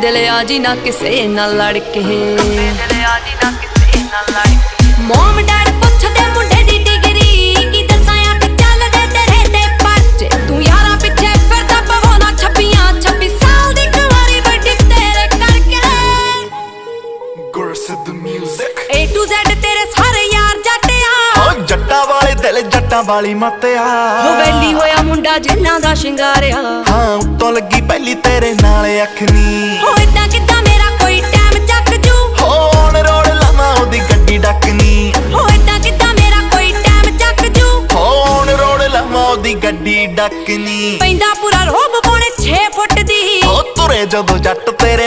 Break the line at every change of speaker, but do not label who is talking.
ਦਿਲ ਆ ਜੀ ਨਾ ਕਿਸੇ ਨਾਲ ਲੜ ਕੇ, ਦਿਲ ਆ ਜੀ ਨਾ ਕਿਸੇ ਨਾਲ ਲੜ ਕੇ। ਮੋਮ ਡੈਡ ਪੁੱਛਦੇ ਮੁੰਡੇ ਦੀ ਡਿਗਰੀ, ਕੀ ਦੱਸਾਂ ਅੱਖ ਚੱਲਦੇ ਤੇਰੇ ਤੇ ਪਰਚੇ। ਤੂੰ ਯਾਰਾਂ ਪਿੱਛੇ ਫਿਰਦਾ ਪਵਾਉਣਾ 26 ਸਾਲ ਦੀ ਕੁਆਰੀ ਵੱਡੀ ਤੇਰੇ ਕਰਕੇ।
ਗੁਰਸਿੱਧ ਮਿਊਜ਼ਿਕ
A to Z ਤੇਰੇ ਸਾਰੇ ਯਾਰ ਜੱਟਿਆ,
ਓ ਜੱਟਾਂ ਵਾਲੇ ਦਿਲ ਜੱਟਾਂ ਵਾਲੀ ਮੱਤਿਆ।
ਹੋ ਵੈਲੀ ਹੋਇਆ ਮੁੰਡਾ ਜਿੰਨਾਂ ਦਾ ਸ਼ਿੰਗਾਰਿਆ।
ਹਾਂ ਉੱਤੋਂ ਲੱਗੀ ਪਹਿਲੀ ਤੇਰੇ ਨਾਲ ਅੱਖ ਨੀ,
ਹੋ ਇਦਾਂ ਕਿੱਦਾਂ ਮੇਰਾ ਕੋਈ ਟਾਈਮ ਚੱਕ ਜੂ।
ਹੋ ਔਨ ਰੋਡ ਲਾਵਾਂ ਉਹਦੀ ਗੱਡੀ ਡੱਕਨੀ,
ਹੋ ਇਦਾਂ ਕਿੱਦਾਂ ਮੇਰਾ ਕੋਈ ਟਾਈਮ ਚੱਕ ਜੂ।
ਹੋ ਔਨ ਰੋਡ ਲਾਵਾਂ ਉਹਦੀ ਗੱਡੀ ਡੱਕਨੀ।
ਪੈਂਦਾ ਪੂਰਾ ਰੋਬ ਪੌਣੇ 6 ਫੁੱਟ ਦੀ,
ਹੋ ਤੁਰੇ ਜਦੋਂ ਜੱਟ ਤੇਰੇ